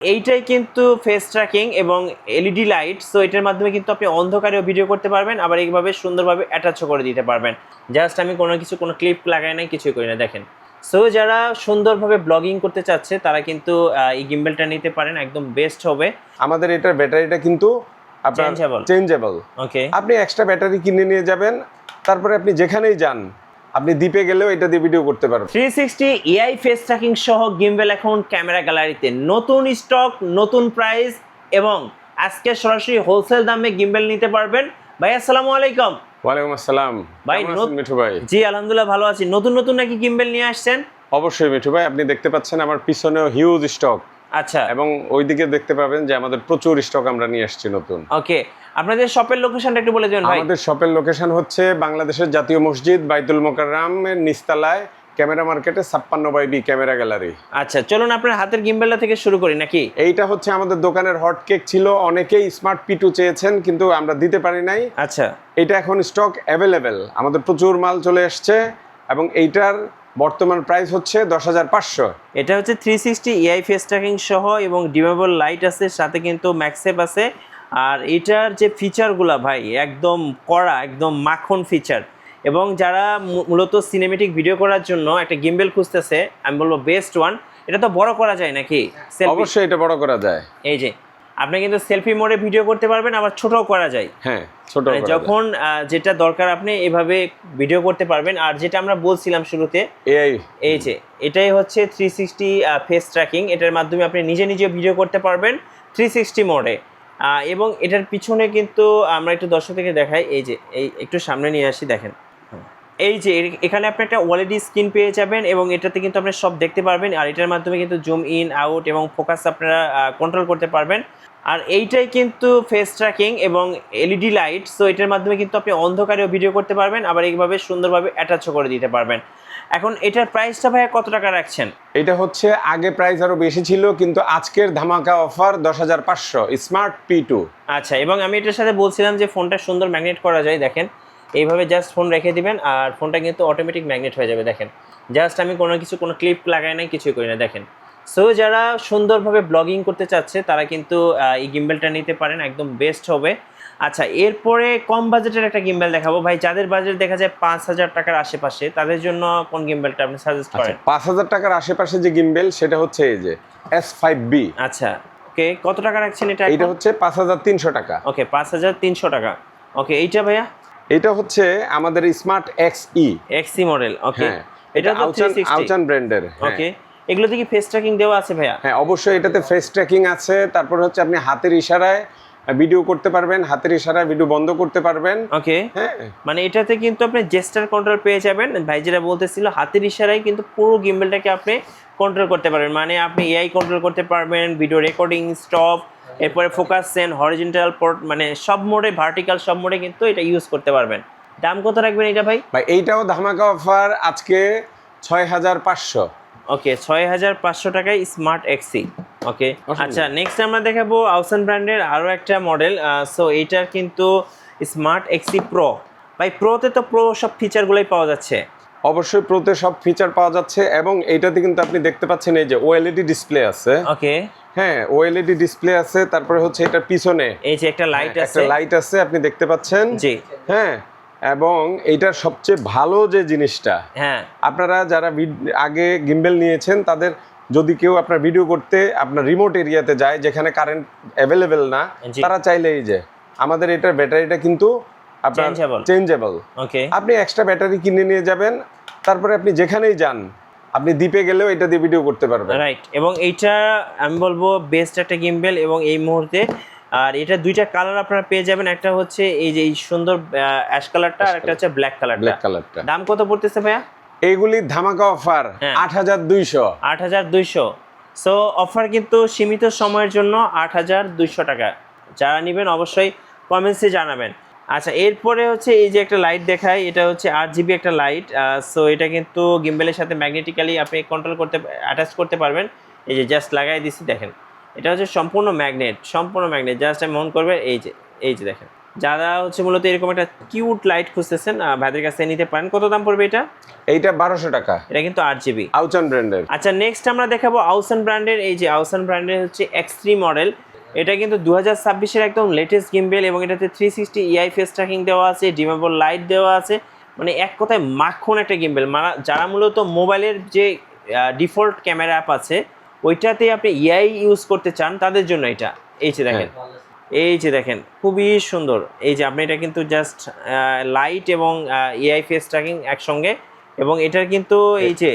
এইটাই কিন্তু face tracking এবং এলইডি লাইট। সো এটার মাধ্যমে কিন্তু আপনি অন্ধকারেও ভিডিও করতে পারবেন, আবার এইভাবে সুন্দরভাবে অ্যাটাচও করে দিতে পারবেন। জাস্ট আমি কোনো ক্লিপ লাগাই নাই, কিছুই করি না, দেখেন। সো যারা সুন্দরভাবে ব্লগিং করতে চাচ্ছে তারা কিন্তু এই গিম্বেলটা নিতে পারেন, একদম বেস্ট হবে। আমাদের এটার ব্যাটারিটা কিন্তু আপনার চেঞ্জেবল। ওকে, আপনি এক্সট্রা ব্যাটারি কিনে নিয়ে যাবেন, তারপরে আপনি যেখানেই যান, আপনি দ্বীপে গেলেও এটা দিয়ে ভিডিও করতে পারবেন। 360 এআই ফেস ট্র্যাকিং সহ গিম্বেল এখন ক্যামেরা গ্যালারিতে, নতুন স্টক, নতুন প্রাইস, এবং আজকে সরাসরি হোলসেল দামে গিম্বেল নিতে পারবেন। ভাই আসসালামু আলাইকুম। ওয়ালাইকুম আসসালাম ভাই। মিঠু ভাই। জি আলহামদুলিল্লাহ ভালো আছি। নতুন নাকি গিম্বেল নিয়ে আসছেন? অবশ্যই মিঠু ভাই, আপনি দেখতে পাচ্ছেন আমার পিছনেও হিউজ স্টক। আচ্ছা, এবং ওইদিকে দেখতে পাবেন যে আমাদের প্রচুর স্টক আমরা নিয়ে আসছি নতুন। ওকে, আপনাদের শপের লোকেশনটা একটু বলে দেন ভাই। আমাদের শপের লোকেশন হচ্ছে বাংলাদেশের জাতীয় মসজিদ বাইতুল মোকাররমের নিচতলায় ক্যামেরা মার্কেটে 56/B ক্যামেরা গ্যালারি। আচ্ছা, চলুন আপনার হাতের গিম্বেলটা থেকে শুরু করি নাকি? এইটা হচ্ছে আমাদের দোকানের হট কেক ছিল, অনেকেই স্মার্ট P2 চেয়েছেন কিন্তু আমরা দিতে পারি নাই। আচ্ছা, এটা এখন স্টক অ্যাভেলেবেল, আমাদের প্রচুর মাল চলে এসছে এবং এইটার বর্তমান প্রাইস হচ্ছে 10,500। এটা হচ্ছে 360 এআই ফেস ট্র্যাকিং সহ এবং ডিমেবল লাইট আছে, সাথে কিন্তু ম্যাক্সেপ আছে। আর এটার যে ফিচারগুলো ভাই একদম কড়া, একদম মাখন ফিচার। এবং যারা মূলত সিনেমেটিক ভিডিও করার জন্য একটা গিম্বেল খুঁজতেছে, আমি বলবো বেস্ট ওয়ান। এটা তো বড় করা যায় নাকি? অবশ্যই এটা বড় করা যায়। এই যে আপনি কিন্তু সেলফি মোডে ভিডিও করতে পারবেন, আবার ছোটও করা যায়। হ্যাঁ, ছোট যখন যেটা দরকার আপনি এভাবে ভিডিও করতে পারবেন। আর যেটা আমরা বলছিলাম শুরুতে, এই যে এটাই হচ্ছে 360 ফেস ট্র্যাকিং। এটার মাধ্যমে আপনি নিজে ভিডিও করতে পারবেন 360 মোডে। এবং এটার পিছনে কিন্তু আমরা একটু দর্শক থেকে দেখাই, এই যে এই একটু সামনে নিয়ে আসি, দেখেন। এই যে এখানে আপনি একটা ওএলইডি স্ক্রিন পেয়ে যাবেন এবং এটাতে কিন্তু আপনি সব দেখতে পারবেন। আর এটার মাধ্যমে কিন্তু জুম ইন, আউট এবং ফোকাস আপনারা কন্ট্রোল করতে পারবেন। আর এইটাই কিন্তু ফেস ট্র্যাকিং এবং এলইডি লাইট। সো এটার মাধ্যমে কিন্তু আপনি অন্ধকারেও ভিডিও করতে পারবেন, আবার এইভাবে সুন্দরভাবে অ্যাটাচও করে দিতে পারবেন। এখন এটার প্রাইসটা ভাইয়া কত টাকা রাখছেন? এটা হচ্ছে আগে প্রাইস আরো বেশি ছিল, কিন্তু আজকের ধামাকা অফার 10,500 স্মার্ট P2। আচ্ছা, এবং আমি এটার সাথে বলছিলাম যে ফোনটা সুন্দর ম্যাগনেট করা যায়, দেখেন। এইভাবে জাস্ট ফোন রেখে দিবেন আর ফোনটা কিন্তু অটোমেটিক ম্যাগনেট হয়ে যাবে, দেখেন। জাস্ট আমি কোনো ক্লিপ লাগাই নাই, কিছুই করি না, দেখেন। সো যারা সুন্দরভাবে ব্লগিং করতে চাচ্ছে তারা কিন্তু এই গিম্বেলটা নিতে পারেন, একদম বেস্ট হবে। আচ্ছা, এরপরে কম বাজেটের একটা গিম্বেল দেখাবো ভাই। যাদের বাজেট দেখা যায় 5,000 টাকার আশেপাশে, তাদের জন্য কোন গিম্বেলটা আপনি সাজেস্ট করেন? 5,000 টাকার আশেপাশে যে গিম্বেল সেটা হচ্ছে এই যে S5B। আচ্ছা, ওকে, কত টাকা রাখছেন এটা? এটা হচ্ছে 5,300 টাকা। ওকে, 5,300 টাকা। ওকে, এইটা ভাইয়া? এটা হচ্ছে আমাদের স্মার্ট XE মডেল। ওকে, এটা তো আউচান ব্র্যান্ডের। ওকে, এগুলোতে কি ফেস ট্র্যাকিং দেওয়া আছে ভাইয়া? হ্যাঁ, অবশ্যই এটাতে ফেস ট্র্যাকিং আছে। তারপর হচ্ছে আপনি হাতের ইশারায় ভিডিও করতে পারবেন, হাতের ইশারায় ভিডিও বন্ধ করতে পারবেন। ওকে, হ্যাঁ, মানে এটাতে কিন্তু আপনি জেস্টার কন্ট্রোল পেয়ে যাবেন। ভাই যেটা বলতেছিল, হাতের ইশারায় কিন্তু পুরো গিম্বেলটাকে আপনি কন্ট্রোল করতে পারবেন। মানে আপনি এআই কন্ট্রোল করতে পারবেন, ভিডিও রেকর্ডিং, স্টপ, এরপরে ফোকাস সেন, হরিজন্টাল পোর্ট, মানে সব মোডে, ভার্টিক্যাল সব মোডে কিন্তু এটা ইউজ করতে পারবেন। দাম কত রাখবেন এটা ভাই? ভাই এইটাও ধামাকা অফার আজকে 6,500। ওকে, 6,500 টাকায় স্মার্ট XE। ওকে, আচ্ছা, নেক্সট আমরা দেখাবো আউসান ব্র্যান্ডের আরও একটা মডেল। সো এইটার কিন্তু স্মার্ট XE প্রো। ভাই প্রোতে তো প্রো সব ফিচারগুলোই পাওয়া যাচ্ছে। অবশ্যই প্রোতে সব ফিচার পাওয়া যাচ্ছে এবং এইটাতে কিন্তু আপনি দেখতে পাচ্ছেন এই যে ওএলইডি ডিসপ্লে আছে। ওকে, হ্যাঁ, ওএলইডি ডিসপ্লে আছে। তারপরে হচ্ছে এটার পিছনে এই যে একটা লাইট আছে, একটা লাইট আছে, আপনি দেখতে পাচ্ছেন। জি, হ্যাঁ, এবং এইটার সবচেয়ে ভালো যে জিনিসটা, হ্যাঁ, আপনারা যারা আগে গিম্বেল নিয়েছেন তাদের যদি কেউ আপনার ভিডিও করতে আপনার রিমোট এরিয়াতে যায় যেখানে কারেন্ট অ্যাভেলেবেল না, তারা চাইলে এই যে আমাদের এটার ব্যাটারিটা কিন্তু আপনার চেঞ্জেবল। ওকে, আপনি এক্সট্রা ব্যাটারি কিনে নিয়ে যাবেন, তারপরে আপনি যেখানেই যান, আপনি দ্বীপে গেলেও এটা দিয়ে ভিডিও করতে পারবেন। রাইট, এবং এইটা আমি বলবো বেস্ট একটা গিম্বেল এবং এই মুহূর্তে। আর এটা দুইটা কালার আপনারা পেয়ে যাবেন, একটা হচ্ছে এই যে এই সুন্দর অ্যাশ কালারটা, আর একটা হচ্ছে ব্ল্যাক কালারটা। দাম কত পড়তেছে ভাইয়া? এইগুলি ধামাকা অফার 8,200। 8,200। সো অফার কিন্তু সীমিত সময়ের জন্য 8,200 টাকা। যারা নেবেন অবশ্যই কমেন্টসে জানাবেন। আচ্ছা, এরপরে হচ্ছে এই যে একটা লাইট দেখায়, এটা হচ্ছে 8GB একটা লাইট। সো এটা কিন্তু গিম্বেলের সাথে ম্যাগনেটিক্যালি আপনি কন্ট্রোল করতে, অ্যাটাচ করতে পারবেন। এই যে জাস্ট লাগাই দিছি, দেখেন। এটা হচ্ছে সম্পূর্ণ ম্যাগনেট। জাস্ট আমি অন করবেন, এই যে দেখেন। যারা হচ্ছে মূলত এরকম একটা কিউট লাইট খুঁজতেছেন ভাইদের কাছে নিতে পারেন। কত দাম পড়বে এটা? এইটা 1200 টাকা। এটা কিন্তু 8GB আউচান ব্র্যান্ডের। আচ্ছা নেক্সট আমরা দেখাবো আউসান ব্র্যান্ডের। এই যে আউসান ব্র্যান্ডের হচ্ছে X3 মডেল। এটা কিন্তু 2026-এর একদম লেটেস্ট গিম্বেল এবং এটাতে 360 EI ফেস ট্র্যাকিং দেওয়া আছে, ডিমেবল লাইট দেওয়া আছে, মানে এক কথায় মাখন একটা গিম্বেল। যারা মূলত মোবাইলের যে ডিফল্ট ক্যামেরা অ্যাপ আছে ওইটাতে আপনি EI ইউজ করতে চান তাদের জন্য এটা। এই যে দেখেন, এই যে দেখেন খুবই সুন্দর। এই যে আপনি এটা কিন্তু জাস্ট লাইট এবং EI ফেস ট্র্যাকিং একসঙ্গে, এবং এটার কিন্তু এই যে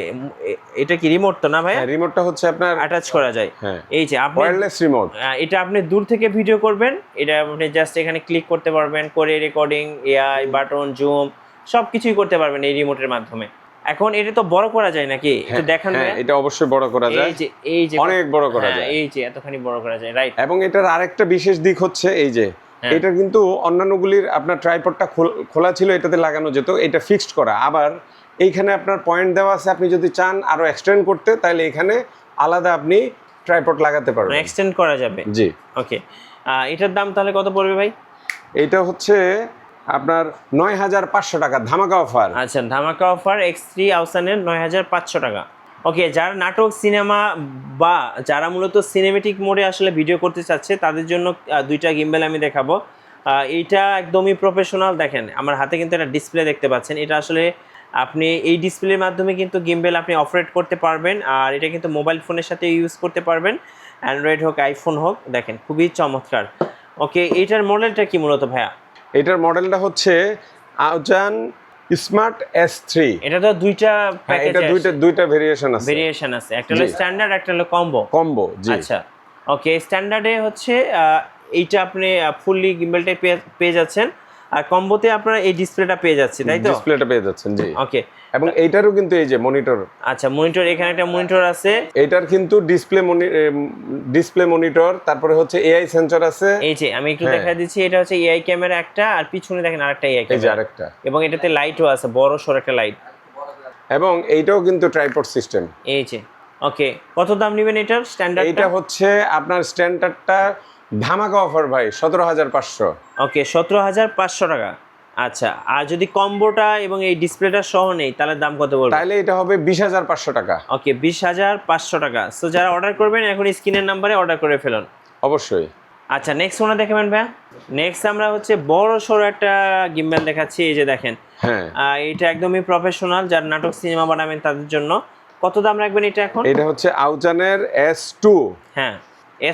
এটা কি রিমোট তো না ভাই? রিমোটটা হচ্ছে আপনার অ্যাটাচ করা যায়। এই যে আপনি ওয়্যারলেস রিমোট, এটা আপনি দূর থেকে ভিডিও করবেন, এটা আপনি জাস্ট এখানে ক্লিক করতে পারবেন, করে রেকর্ডিং, AI বাটন, জুম সবকিছুই করতে পারবেন এই রিমোটের মাধ্যমে। এখন এটা তো বড় করা যায় নাকি একটু দেখান ভাই? এটা অবশ্যই বড় করা যায়। এই যে অনেক বড় করা যায়, এই যে এতখানি বড় করা যায়, রাইট। এবং এটার আরেকটা বিশেষ দিক হচ্ছে এই যে এটা কিন্তু অন্যান্যগুলির আপনার ট্রাইপডটা খোলা ছিল, এটাতে লাগানো যেত, এটা ফিক্সড করা। আবার এইখানে আপনার পয়েন্ট দেওয়া আছে, আপনি যদি চান আরো এক্সটেন্ড করতে তাহলে এখানে আলাদা আপনি ট্রাইপড লাগাতে পারবেন, এক্সটেন্ড করা যাবে। জি ওকে, এটার দাম তাহলে কত পড়বে ভাই? এইটা হচ্ছে আপনার 9500 টাকা ধামাকা অফার। আচ্ছা, ধামাকা অফার X3 আউসানের 9500 টাকা। ওকে, যারা নাটক, সিনেমা বা যারা মূলত সিনেমেটিক মোডে আসলে ভিডিও করতে চাচ্ছে তাদের জন্য দুইটা গিম্বেল আমি দেখাবো। এইটা একদমই প্রফেশনাল। দেখেন আমার হাতে কিন্তু একটা ডিসপ্লে দেখতে পাচ্ছেন, এটা আসলে আপনি এই ডিসপ্লের মাধ্যমে কিন্তু গিম্বেল আপনি অপারেট করতে পারবেন, আর এটা কিন্তু মোবাইল ফোনের সাথে ইউজ করতে পারবেন, অ্যান্ড্রয়েড হোক আইফোন হোক। দেখেন খুবই চমৎকার। ওকে, এইটার মডেলটা কি মূলত ভাইয়া? এটার মডেলটা হচ্ছে আউজান স্মার্ট S3। এটা তো দুইটা প্যাকেজ, এটা দুইটা ভেরিয়েশন আছে, একটা হলো স্ট্যান্ডার্ড, একটা হলো কম্বো। জি আচ্ছা, ওকে, স্ট্যান্ডার্ডে হচ্ছে এইটা আপনি ফুললি গিম্বেলটা পেয়ে যাচ্ছেন, আর কম্বোতে আপনারা এই ডিসপ্লেটা পেয়ে যাচ্ছে, তাই তো? ডিসপ্লেটা পেয়ে যাচ্ছেন, জি। ওকে, এবং এইটারও কিন্তু এই যে মনিটর। আচ্ছা, মনিটর, এখানে একটা মনিটর আছে। এইটার কিন্তু ডিসপ্লে মনিটর, তারপরে হচ্ছে AI সেন্সর আছে। এই যে আমি একটু দেখাই দিচ্ছি, এটা হচ্ছে AI ক্যামেরা একটা, আর পিছনে দেখেন আরেকটা AI ক্যামেরা, আরেকটা, এবং এটাতে লাইটও আছে, বড় সর একটা লাইট, এবং এইটাও কিন্তু ট্রাইপড সিস্টেম। এই যে। ওকে, কত দাম নেবেন এটার স্ট্যান্ডার্ড? এটা হচ্ছে আপনার স্ট্যান্ডার্ডটা ধামাকা অফার ভাই 17500। ওকে, 17500 টাকা। আচ্ছা, আর যদি কম্বোটা এবং এই ডিসপ্লেটা সহ নেই তাহলে দাম কত বলবো? তাহলে এটা হবে 20500 টাকা। ওকে, 20500 টাকা। সো যারা অর্ডার করবেন এখন স্ক্রিনের নাম্বারে অর্ডার করে ফেলুন। অবশ্যই। আচ্ছা, নেক্সট ওনা দেখাবেন ভাই? নেক্সট আমরা হচ্ছে বড় সড়ো একটা গিম্বেল দেখাচ্ছি। এই যে দেখেন, এটা একদমই প্রফেশনাল, যারা নাটক সিনেমা বানাবেন তাদের জন্য। কত দাম রাখবেন এটা এখন? এটা হচ্ছে আউজানের S2। হ্যাঁ,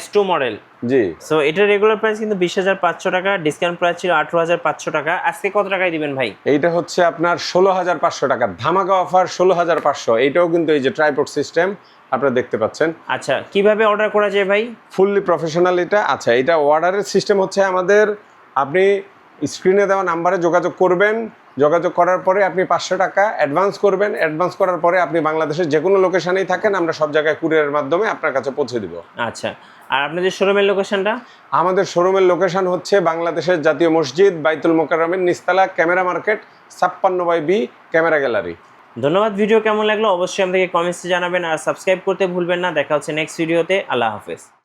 S2 মডেল। জি। সো এটার রেগুলার প্রাইস কিন্তু 20500 টাকা, ডিসকাউন্ট প্রাইস ছিল 18500 টাকা। আজকে কত টাকায় দিবেন ভাই? এইটা হচ্ছে আপনার 16500 টাকা, ধামাকা অফার 16500। এইটাও কিন্তু এই যে ট্রাইপড সিস্টেম আপনারা দেখতে পাচ্ছেন। আচ্ছা, কিভাবে অর্ডার করা যায় ভাই? ফুললি প্রফেশনাল এটা। আচ্ছা, এটা অর্ডারের সিস্টেম হচ্ছে আমাদের, আপনি স্ক্রিনে দেওয়া নাম্বারে যোগাযোগ করবেন, যোগাযোগ করার পরে আপনি 500 টাকা অ্যাডভান্স করবেন, অ্যাডভান্স করার পরে আপনি বাংলাদেশের যে কোনো লোকেশনেই থাকেন আমরা সব জায়গায় কুরিয়ারের মাধ্যমে আপনার কাছে পৌঁছে দিব। আচ্ছা, আর আপনাদের শোরুমের লোকেশনটা? আমাদের শোরুমের লোকেশন হচ্ছে বাংলাদেশের জাতীয় মসজিদ, বাইতুল মোকাররমের নিচতলা, camera market, 56/B camera gallery. ধন্যবাদ। ভিডিও কেমন লাগলো অবশ্যই আমাদেরকে কমেন্টসে জানাবেন, আর সাবস্ক্রাইব করতে ভুলবেন না। দেখা হচ্ছে নেক্সট ভিডিওতে। আল্লাহ হাফেজ।